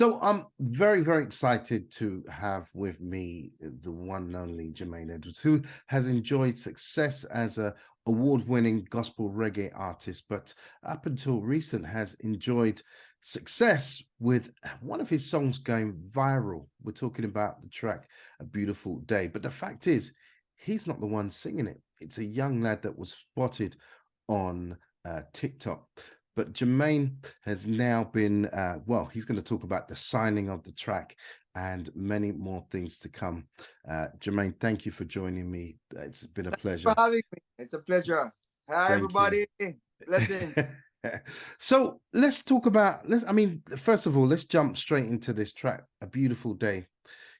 So I'm very, very excited to have with me the one and only Jermaine Edwards, who has enjoyed success as a award-winning gospel reggae artist, but up until recent has enjoyed success with one of his songs going viral. We're talking about the track "A Beautiful Day," but the fact is, he's not the one singing it. It's a young lad that was spotted on TikTok. But Jermaine has now been, well, he's going to talk about the signing of the track and many more things to come. Jermaine, thank you for joining me. It's been a pleasure. For having me. It's a pleasure. Hi, Thank you. everybody. Blessings. So let's talk about, I mean, first of all, let's jump straight into this track, A Beautiful Day.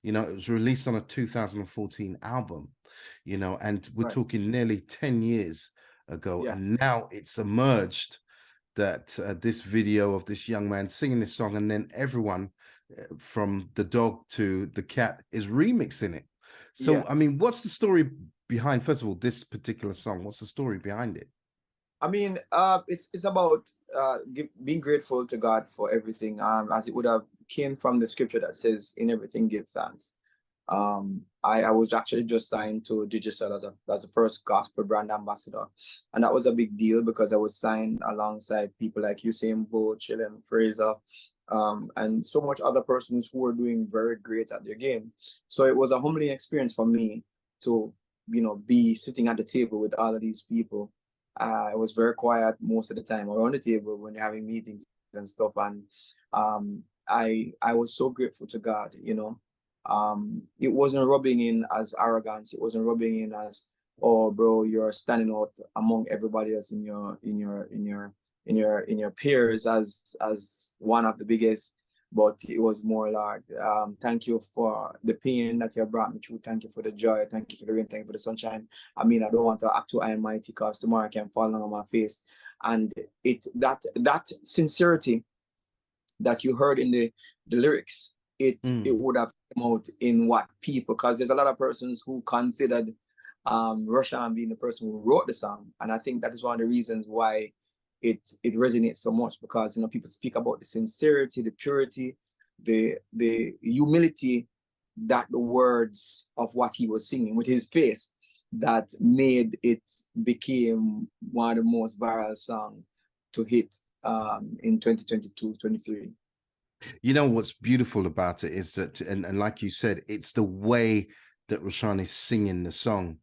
You know, it was released on a 2014 album, you know, and we're talking nearly 10 years ago. Yeah. And now it's emerged that this video of this young man singing this song, and then everyone from the dog to the cat is remixing it. So, Yeah. I mean, what's the story behind, first of all, this particular song? What's the story behind it? I mean, it's about being grateful to God for everything. As it would have came from the scripture that says, "In everything, give thanks." I was actually just signed to Digital as the first gospel brand ambassador, and that was a big deal because I was signed alongside people like Usain Bolt, Chillen Fraser, and so much other persons who were doing very great at their game. So it was a humbling experience for me to, be sitting at the table with all of these people. I was very quiet most of the time around the table when you're having meetings and stuff, and I was so grateful to God, it wasn't rubbing in as arrogance. It wasn't rubbing in as, oh, bro, you're standing out among everybody else in your peers as one of the biggest. But it was more like, thank you for the pain that you brought me through. Thank you for the joy. Thank you for the rain. Thank you for the sunshine. I mean, I don't want to act too high and mighty because tomorrow I can fall down on my face. And that sincerity that you heard in the lyrics, it would have come out in what people, because there's a lot of persons who considered Rushawn being the person who wrote the song, and I think that is one of the reasons why it resonates so much, because people speak about the sincerity, the purity, the humility, that the words of what he was singing with his face, that made it became one of the most viral songs to hit in 2022, 23. You know, what's beautiful about it is that, and like you said, it's the way that Rashawn is singing the song,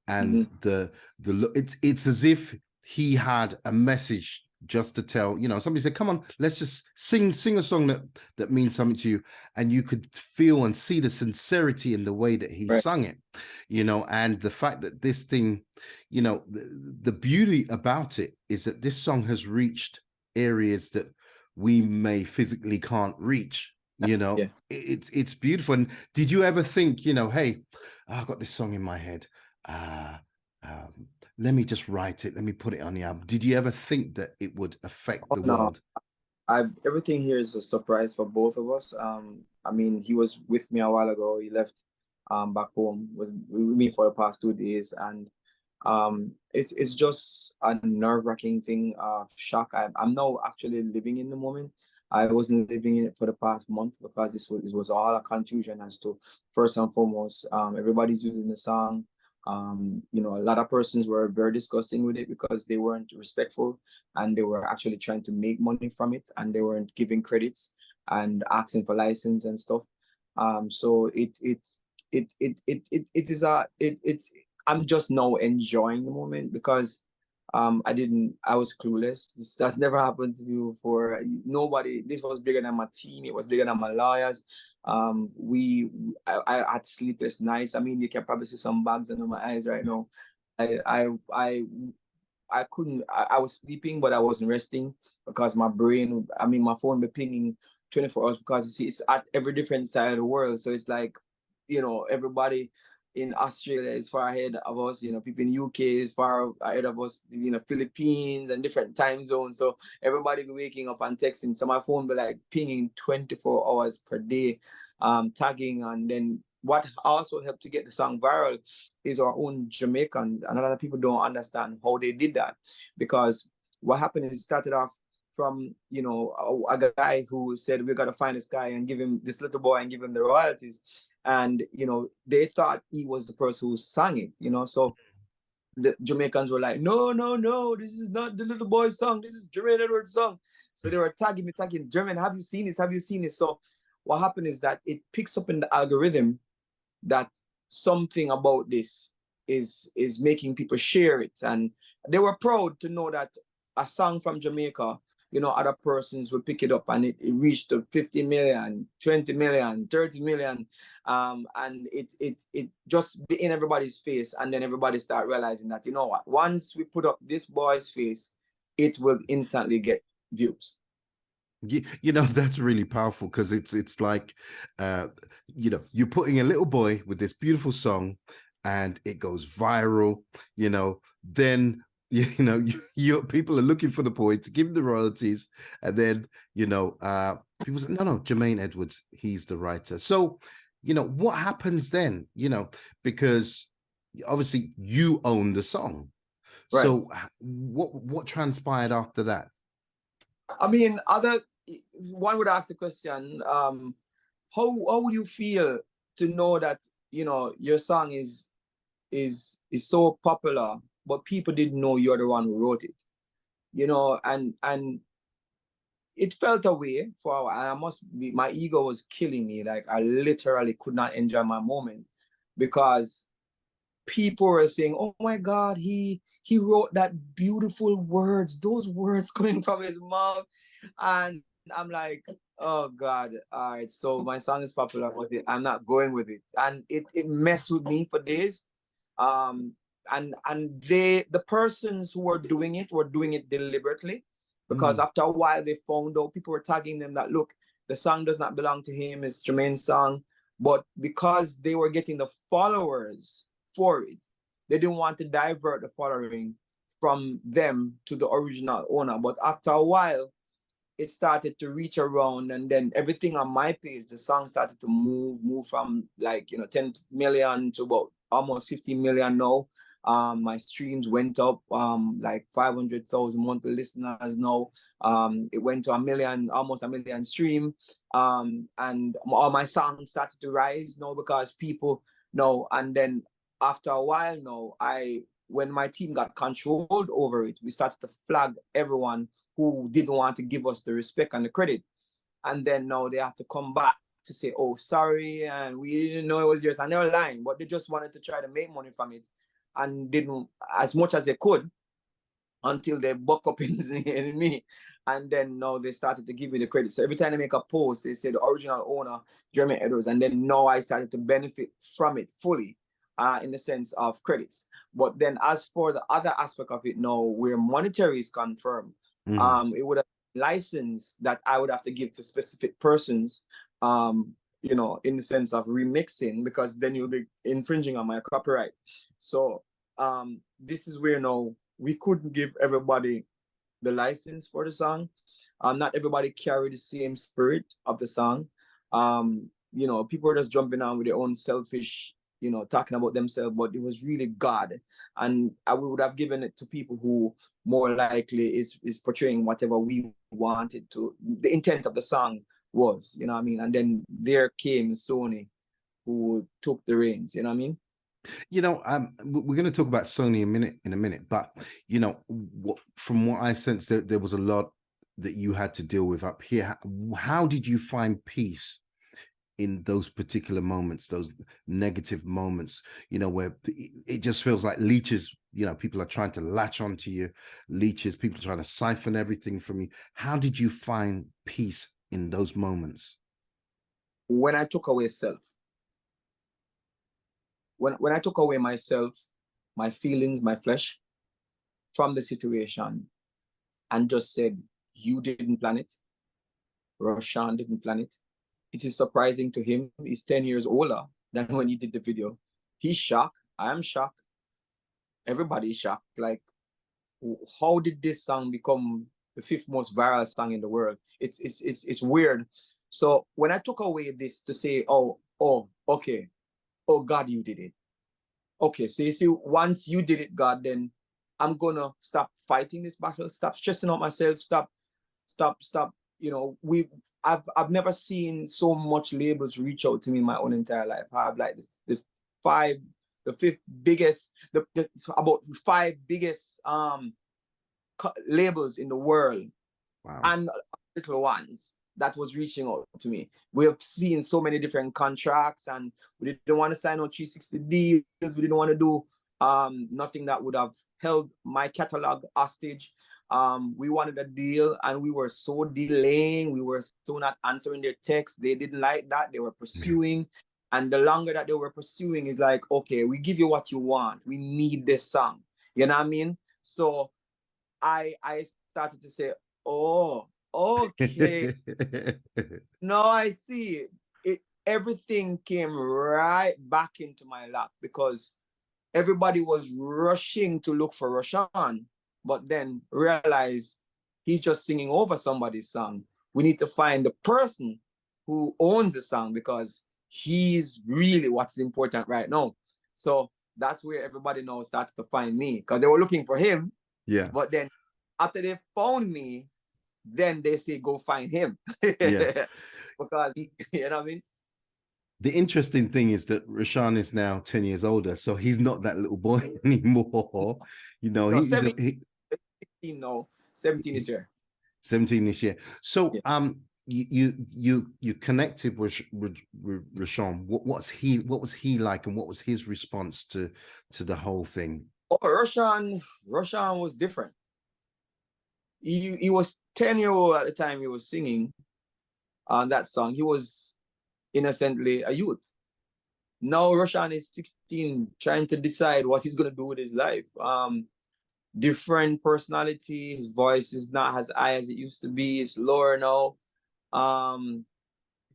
and it's as if he had a message just to tell. Somebody said, come on, let's just sing a song that means something to you, and you could feel and see the sincerity in the way that he sung it, and the fact that this thing, the beauty about it is that this song has reached areas that we may physically can't reach. It's beautiful. And did you ever think, hey, I've got this song in my head, let me just write it, let me put it on the album? Did you ever think that it would affect the world? Everything here is a surprise for both of us. I mean, he was with me a while ago. He left back home, was with me for the past 2 days, and it's just a nerve-wracking thing, shock. I'm now actually living in the moment. I wasn't living in it for the past month because this was all a confusion as to, first and foremost, everybody's using the song. A lot of persons were very disgusting with it because they weren't respectful, and they were actually trying to make money from it, and they weren't giving credits and asking for license and stuff. So I'm just now enjoying the moment because I was clueless. That's never happened to you for nobody. This was bigger than my team. It was bigger than my lawyers. I had sleepless nights. I mean, you can probably see some bags under my eyes right now. I couldn't, I was sleeping, but I wasn't resting because my phone be pinging 24 hours because you see, it's at every different side of the world. So it's like, everybody in Australia is far ahead of us, people in UK is far ahead of us, Philippines and different time zones. So everybody be waking up and texting. So my phone be like pinging 24 hours per day, tagging. And then what also helped to get the song viral is our own Jamaicans. And a lot of people don't understand how they did that, because what happened is it started off from, you know, a guy who said, we got to find this guy and give him this little boy and give him the royalties. And, you know, they thought he was the person who sang it, you know. So the Jamaicans were like, no, no, no, this is not the little boy's song. This is Jermaine Edwards' song. So they were tagging me, Jermaine, have you seen this? Have you seen this? So what happened is that it picks up in the algorithm that something about this is making people share it. And they were proud to know that a song from Jamaica, you know, other persons would pick it up, and it reached to 50 million, 20 million, 30 million. And it just be in everybody's face. And then everybody start realizing that, you know what, once we put up this boy's face, it will instantly get views. You know, that's really powerful, because it's like, you know, you're putting a little boy with this beautiful song and it goes viral, you know, then you know, you people are looking for the boy to give him the royalties, and then, you know, people say, no, Jermaine Edwards, he's the writer. So, you know, what happens then? You know, because obviously you own the song. Right. So what transpired after that? I mean, one would ask the question, how would you feel to know that, you know, your song is so popular, but people didn't know you're the one who wrote it, you know? And it felt a way for a while. I must be, my ego was killing me. Like, I literally could not enjoy my moment, because people were saying, oh my God, he wrote that beautiful words, those words coming from his mouth. And I'm like, oh God, all right, so my song is popular, but I'm not going with it. And it messed with me for days. And the persons who were doing it deliberately, because after a while they found out, people were tagging them that, look, the song does not belong to him, it's Jermaine's song. But because they were getting the followers for it, they didn't want to divert the following from them to the original owner. But after a while, it started to reach around, and then everything on my page, the song started to move from, like, you know, 10 million to about almost 50 million now. My streams went up, like 500,000 monthly listeners now. It went to almost a million stream. And all my songs started to rise now, because people know. And then after a while now, when my team got controlled over it, we started to flag everyone who didn't want to give us the respect and the credit. And then now they have to come back to say, oh, sorry, and we didn't know it was yours. And they were lying, but they just wanted to try to make money from it, and didn't as much as they could, until they buck up in me. And then now they started to give me the credit. So every time they make a post, they say the original owner, Jermaine Edwards. And then now I started to benefit from it fully, in the sense of credits. But then as for the other aspect of it now, where monetary is confirmed, it would have license that I would have to give to specific persons, you know, in the sense of remixing, because then you'll be infringing on my copyright. So this is where now we couldn't give everybody the license for the song. Not everybody carried the same spirit of the song. You know, people were just jumping on with their own selfish, you know, talking about themselves, but it was really God. And I would have given it to people who more likely is portraying whatever we wanted to, the intent of the song was, you know what I mean? And then there came Sony, who took the reins, you know what I mean? You know, we're going to talk about Sony in a minute, but you know, from what I sense, there was a lot that you had to deal with up here. How did you find peace in those particular moments, those negative moments, you know, where it just feels like leeches, you know, people are trying to latch onto you, leeches, people are trying to siphon everything from you. How did you find peace in those moments? When I took away self. When I took away myself, my feelings, my flesh from the situation, and just said, you didn't plan it, Rushawn didn't plan it. It is surprising to him. He's 10 years older than when he did the video. He's shocked. I am shocked. Everybody's shocked. Like, how did this song become the 5th most viral song in the world? It's weird. So when I took away this to say, oh, okay, oh God, you did it. Okay, so you see, once you did it, God, then I'm gonna stop fighting this battle, stop stressing out myself, stop stop. I've never seen so much labels reach out to me in my own entire life. I have like the fifth biggest, about 5 biggest labels in the world. Wow. And little ones that was reaching out to me. We have seen so many different contracts, and we didn't want to sign out 360 deals. We didn't want to do nothing that would have held my catalog hostage. We wanted a deal, and we were so delaying. We were so not answering their texts. They didn't like that. They were pursuing. And the longer that they were pursuing is like, okay, we give you what you want. We need this song. You know what I mean? So I started to say, oh, okay. No, I see it. Everything came right back into my lap because everybody was rushing to look for Rushawn, but then realize he's just singing over somebody's song. We need to find the person who owns the song because he's really what's important right now. So that's where everybody now started to find me because they were looking for him. Yeah. But then after they found me, then they say go find him. Yeah. Because you know what I mean? The interesting thing is that Rashawn is now 10 years older, so he's not that little boy anymore. You know, No, he's 17 no, 17 this year. 17 this year. So Yeah. you connected with Rashawn. What was he like, and what was his response to the whole thing? Oh, Rushawn was different. He was 10-year-old at the time he was singing on that song. He was innocently a youth. Now Rushawn is 16, trying to decide what he's gonna do with his life. Different personality. His voice is not as high as it used to be. It's lower now.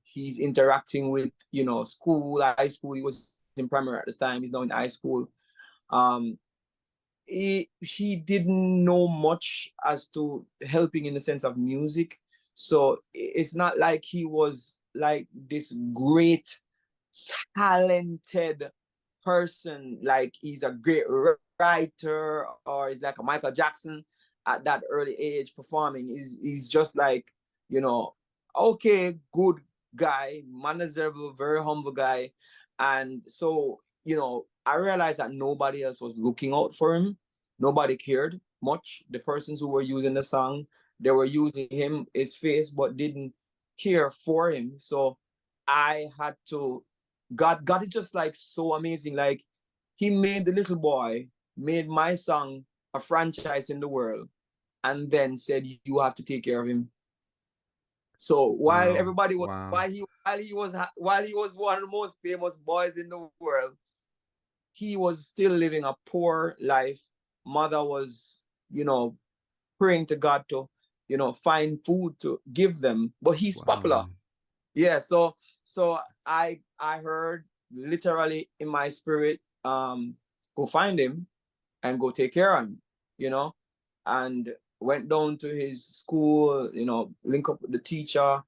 He's interacting with school, high school. He was in primary at the time. He's now in high school. He didn't know much as to helping in the sense of music. So it's not like he was like this great, talented person, like he's a great writer or he's like a Michael Jackson at that early age performing. He's just like, okay, good guy, manageable, very humble guy. And so, I realized that nobody else was looking out for him. Nobody cared much. The persons who were using the song, they were using his face, but didn't care for him. So I had to, God is just like so amazing. Like he made the little boy, made my song a franchise in the world, and then said, you have to take care of him. So while everybody was, while he was one of the most famous boys in the world, he was still living a poor life. Mother was, praying to God to, find food to give them, but he's popular. Yeah. So I heard literally in my spirit, go find him and go take care of him, and went down to his school, link up with the teacher,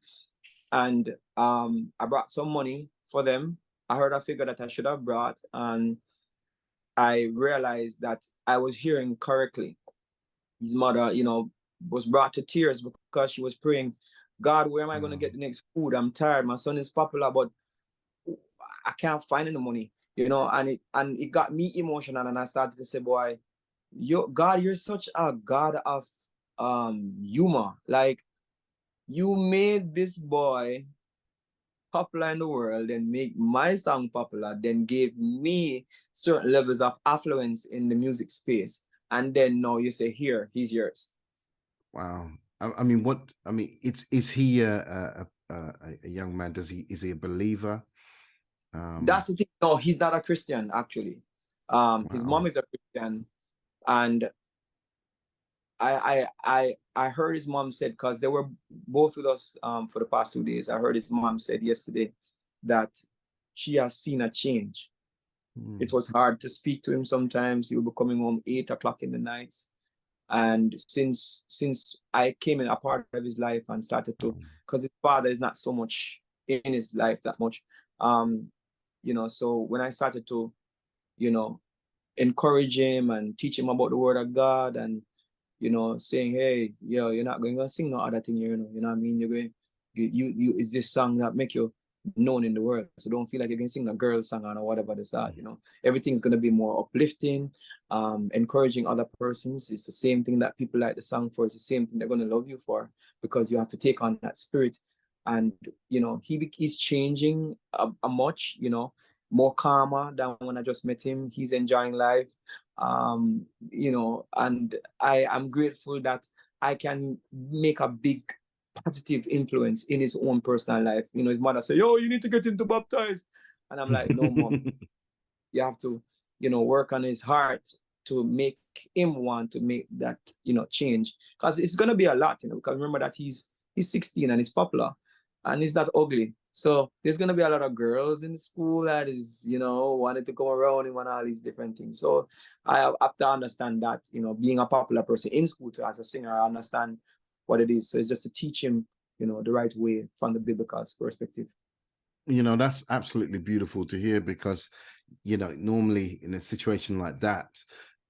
and I brought some money for them. I heard a figure that I should have brought, and I realized that I was hearing correctly. His mother, was brought to tears because she was praying, God, where am I going to get the next food? I'm tired. My son is popular, but I can't find any money, and it got me emotional. And I started to say, boy, God, you're such a God of humor. Like you made this boy popular in the world, then make my song popular, then gave me certain levels of affluence in the music space. And then now you say, here, he's yours. Wow. I mean, is he a young man? Is he a believer? That's the thing. No, he's not a Christian, actually. His mom is a Christian, and I heard his mom said, because they were both with us for the past 2 days. I heard his mom said yesterday that she has seen a change. It was hard to speak to him sometimes. He would be coming home 8 o'clock in the night. And since I came in a part of his life and started to, because his father is not so much in his life that much, so when I started to, encourage him and teach him about the word of God and you know, saying, hey, yo, you're not going to sing no other thing, you know what I mean? You're going, is this song that make you known in the world. So don't feel like you're going to sing a girl song or whatever this are, you know. Everything's going to be more uplifting, encouraging other persons. It's the same thing that people like the song for. It's the same thing they're going to love you for, because you have to take on that spirit. And, you know, he's changing a much, you know, more calmer than when I just met him. He's enjoying life, you know, and I'm grateful that I can make a big positive influence in his own personal life. You know, his mother say, yo, you need to get him to baptize. And I'm like, no, mom, you have to, you know, work on his heart to make him want to make that, you know, change. Because it's going to be a lot, you know, because remember that he's 16 and he's popular and he's not ugly. So there's going to be a lot of girls in the school that is, you know, wanted to come around him and all these different things. So I have to understand that, you know, being a popular person in school too, as a singer, I understand what it is. So it's just to teach him, you know, the right way from the biblical perspective. You know, that's absolutely beautiful to hear, because, you know, normally in a situation like that,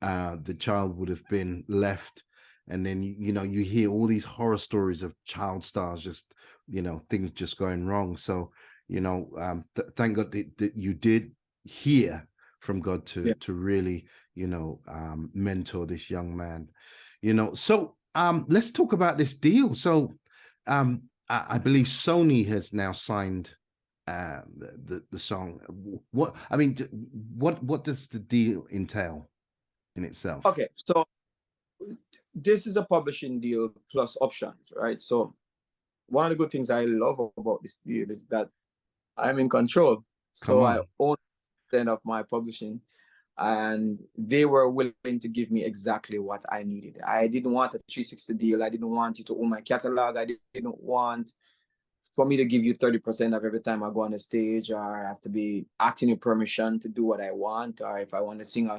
the child would have been left, and then, you know, you hear all these horror stories of child stars, just, you know, things just going wrong. So, you know, thank God that you did hear from God to really, you know, mentor this young man, you know. So let's talk about this deal. So I believe Sony has now signed the song. What I mean, what does the deal entail in itself? Okay, so this is a publishing deal plus options, right? So one of the good things I love about this deal is that I'm in control. So I own the end of my publishing, and they were willing to give me exactly what I needed. I didn't want a 360 deal. I didn't want you to own my catalog. I didn't want for me to give you 30% of every time I go on the stage, or I have to be asking you permission to do what I want. Or if I want to sing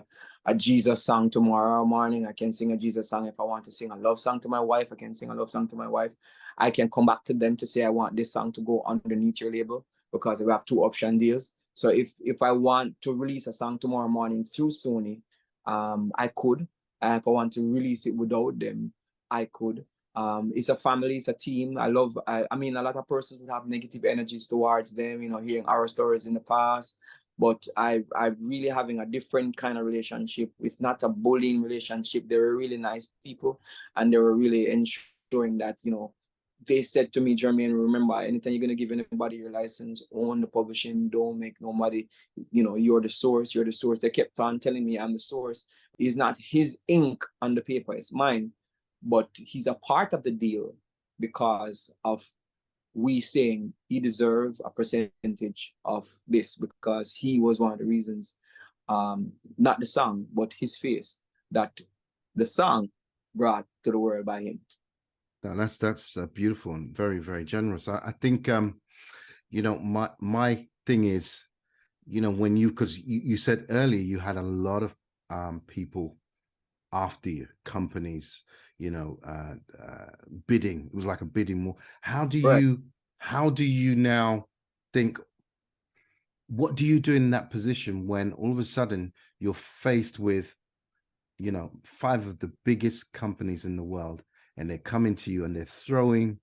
a Jesus song tomorrow morning, I can sing a Jesus song. If I want to sing a love song to my wife, I can sing a love song to my wife. I can come back to them to say I want this song to go underneath your label, because we have 2 option deals. So if I want to release a song tomorrow morning through Sony, I could. And if I want to release it without them, I could. It's a family, it's a team. I mean, a lot of persons would have negative energies towards them, you know, hearing our stories in the past. But I'm really having a different kind of relationship, with not a bullying relationship. They were really nice people, and they were really ensuring that, you know, they said to me, Jermaine, remember, anytime you're going to give anybody your license, own the publishing, don't make nobody, you know, you're the source, you're the source. They kept on telling me I'm the source. It's not his ink on the paper, it's mine. But he's a part of the deal because of we saying he deserves a percentage of this, because he was one of the reasons, not the song, but his face, that the song brought to the world by him. No, that's beautiful and very, very generous. I think you know, my thing is, you know, when because you said earlier you had a lot of people after you, companies, you know, bidding. It was like a bidding war. How do you now think, what do you do in that position when all of a sudden you're faced with, you know, 5 of the biggest companies in the world, and they're coming to you and they're throwing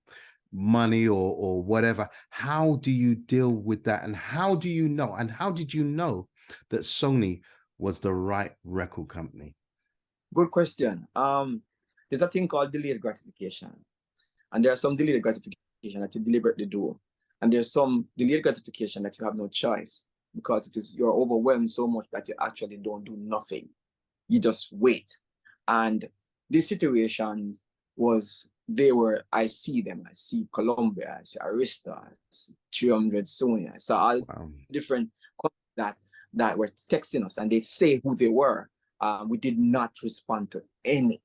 money or whatever? How do you deal with that? And how do you know, and how did you know that Sony was the right record company? Good question. There's a thing called delayed gratification, and there are some delayed gratification that you deliberately do, and there's some delayed gratification that you have no choice, because you're overwhelmed so much that you actually don't do nothing. You just wait. And this situation was, I see them. I see Columbia, I see Arista, I see 300 Sony. I saw all different companies that were texting us, and they say who they were. We did not respond to any.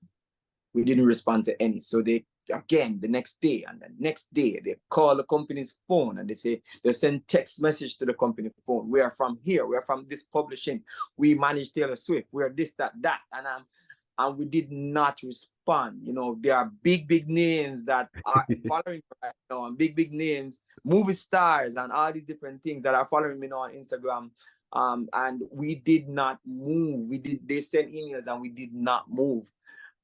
We didn't respond to any. So they, again, the next day and the next day, they call the company's phone and they send text message to the company phone. We are from here. We are from this publishing. We manage Taylor Swift. We are this, that. And we did not respond. You know, there are big names that are following me right now, and big names, movie stars, and all these different things that are following me now on Instagram. And we did not move. They sent emails and we did not move.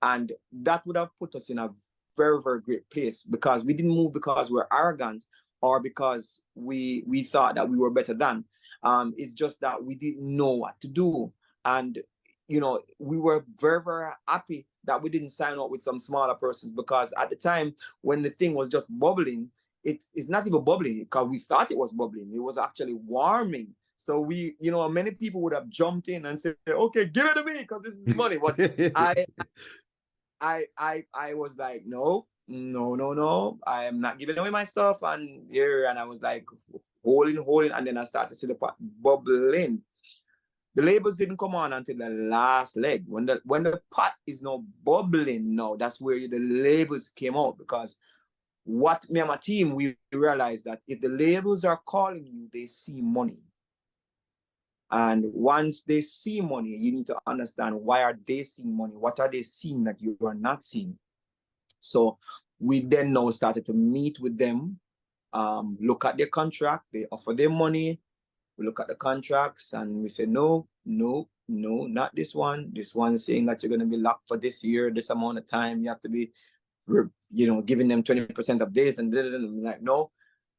And that would have put us in a very, very great place, because we didn't move because we're arrogant or because we thought that we were better than. It's just that we didn't know what to do. And, you know, we were very, very happy that we didn't sign up with some smaller persons, because at the time when the thing was just bubbling, it's not even bubbling because we thought it was bubbling. It was actually warming. So we, you know, many people would have jumped in and said, okay, give it to me because this is money. But I was like, no, I am not giving away my stuff. And here, and I was like holding, and then I started to see the pot bubbling. The labels didn't come on until the last leg. When the pot is now bubbling, now that's where the labels came out. Because what me and my team, we realized that if the labels are calling you, they see money. And once they see money, you need to understand, why are they seeing money? What are they seeing that you are not seeing? So we then now started to meet with them, look at their contract, they offer their money, we look at the contracts and we say, no, not this one. This one is saying that you're going to be locked for this year, this amount of time. You have to be, you know, giving them 20% of this, and like, no.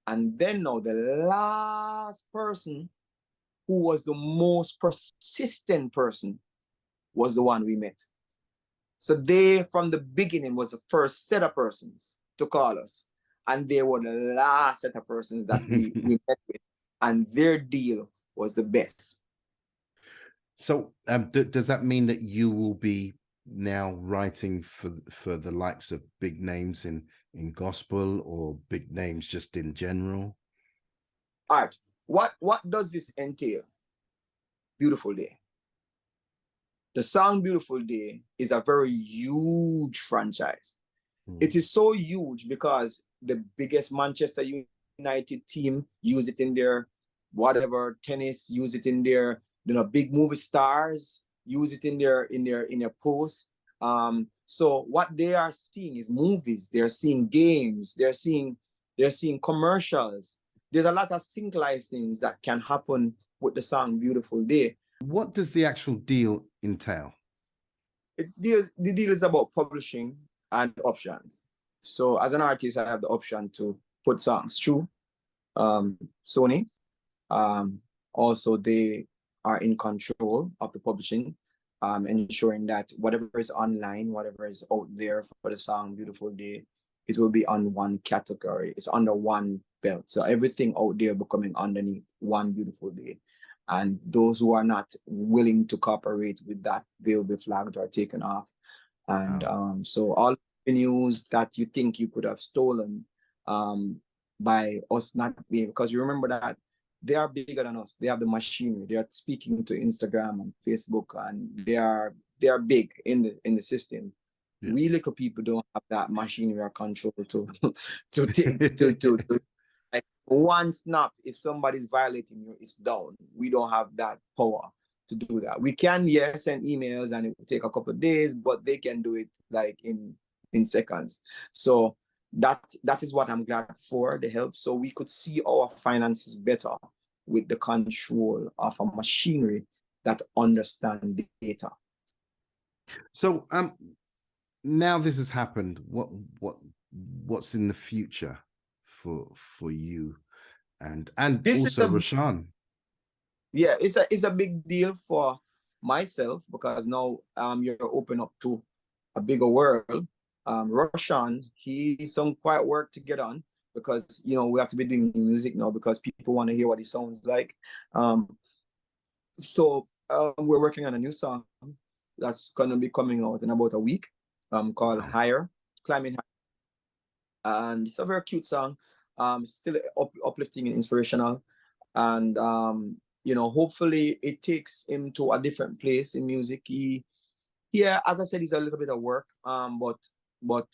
And then now the last person, who was the most persistent person, was the one we met. So they, from the beginning, was the first set of persons to call us. And they were the last set of persons that we met with. And their deal was the best. So does that mean that you will be now writing for the likes of big names in gospel, or big names just in general? All right. What does this entail? Beautiful Day. The song Beautiful Day is a very huge franchise. It is so huge because the biggest Manchester United team use it in their whatever, tennis use it in their, you know, big movie stars use it in their posts. So what they are seeing is movies, they're seeing games, they're seeing commercials. There's a lot of sync licensing that can happen with the song Beautiful Day. What does the actual deal entail? The deal is about publishing and options. So as an artist, I have the option to put songs through Sony. Also, they are in control of the publishing, ensuring that whatever is online, whatever is out there for the song Beautiful Day, it will be on one category. It's under one belt. So everything out there becoming underneath one Beautiful Day. And those who are not willing to cooperate with that, they'll be flagged or taken off. And so all the news that you think you could have stolen by us not being, because you remember that they are bigger than us. They have the machinery. They are speaking to Instagram and Facebook, and they are big in the system. Yeah. We little people don't have that machinery or control to like one snap. If somebody's violating you, it's down. We don't have that power to do that. We can, yes, send emails and it will take a couple of days, but they can do it like in seconds. So that is what I'm glad for, the help. So we could see our finances better with the control of a machinery that understand data. So now this has happened. What's in the future for you and this also Rushawn? Yeah, it's a big deal for myself because now you're open up to a bigger world. Rushawn, he's some quiet work to get on because, you know, we have to be doing music now because people want to hear what he sounds like. So we're working on a new song that's going to be coming out in about a week called Higher, Climbing Higher. And it's a very cute song, still uplifting and inspirational. And, you know, hopefully it takes him to a different place in music. Yeah, as I said, he's a little bit of work, but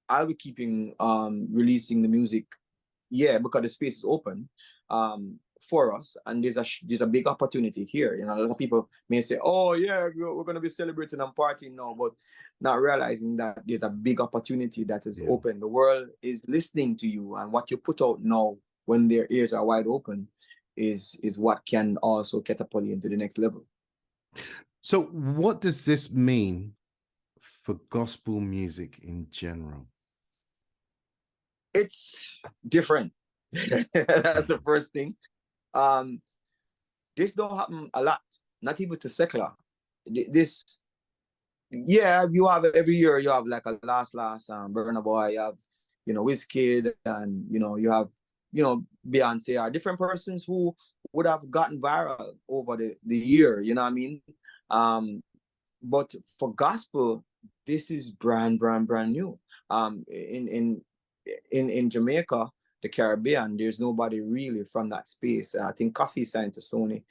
I'll be keeping releasing the music, yeah, because the space is open for us, and there's a big opportunity here. You know, a lot of people may say, "Oh, yeah, we're going to be celebrating and partying now," but not realizing that there's a big opportunity that is open. The world is listening to you, and what you put out now, when their ears are wide open, is what can also catapult you into the next level. So what does this mean for gospel music in general? It's different. That's the first thing. This don't happen a lot, not even to secular. This, yeah, you have every year you have like a last Burna Boy, you have, you know, Wizkid, and you have, Beyonce, are different persons who would have gotten viral over the year, you know what I mean? But for gospel, this is brand new. In Jamaica, the Caribbean, there's nobody really from that space. I think Coffee signed to Sony,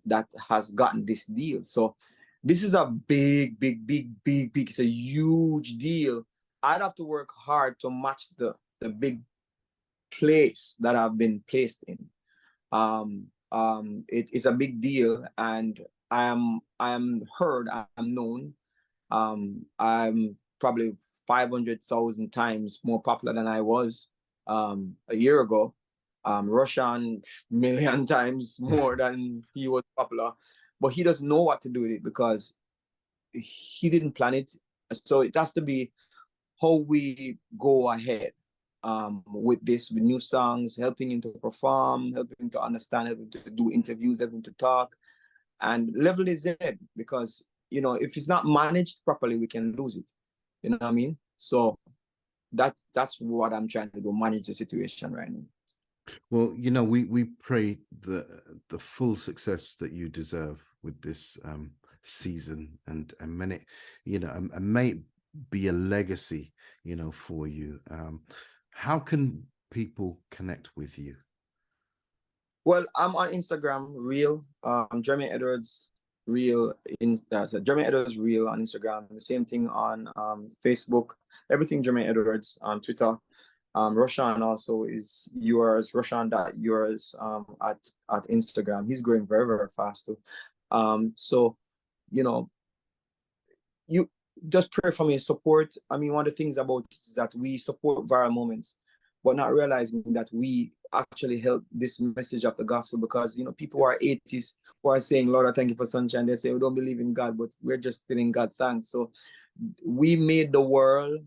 that has gotten this deal. So this is a big, it's a huge deal. I'd have to work hard to match the big place that I've been placed in. It is a big deal, and I am heard, I'm known. I'm probably 500,000 times more popular than I was a year ago. Rushawn million times more than he was popular, but he doesn't know what to do with it because he didn't plan it. So it has to be how we go ahead with this, with new songs, helping him to perform, helping him to understand, helping to do interviews, helping to talk, and level his head, because if it's not managed properly, we can lose it. You know what I mean? So that's what I'm trying to do, manage the situation right now. Well, we pray the full success that you deserve with this season, and many, and may it be a legacy, for you. How can people connect with you? Well, I'm on Instagram, Real, Jermaine Edwards Real, Jermaine Edwards Real on Instagram. The same thing on Facebook. Everything Jermaine Edwards on Twitter. Rushawn also is yours, Rushawn.yours at Instagram. He's growing very, very fast too. So, you just pray for me, support. I mean, one of the things about this is that we support viral moments, but not realizing that we actually help this message of the gospel, because people who are atheists, who are saying, Lord, I thank you for sunshine, they say we don't believe in God, but we're just giving God thanks. So we made the world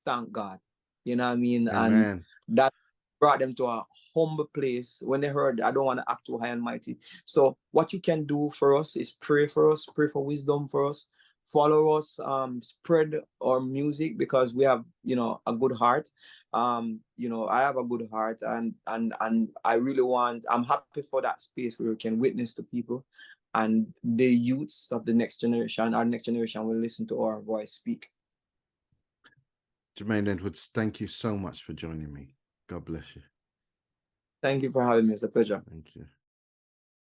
thank God. You know what I mean? Amen. And that brought them to a humble place when they heard, I don't want to act too high and mighty. So what you can do for us is pray for us, pray for wisdom for us, follow us, spread our music, because we have, a good heart. I have a good heart, and I really I'm happy for that space where we can witness to people, and the youths of the next generation, our next generation, will listen to our voice speak. Jermaine Edwards, thank you so much for joining me. God bless you. Thank you for having me. It's a pleasure. Thank you.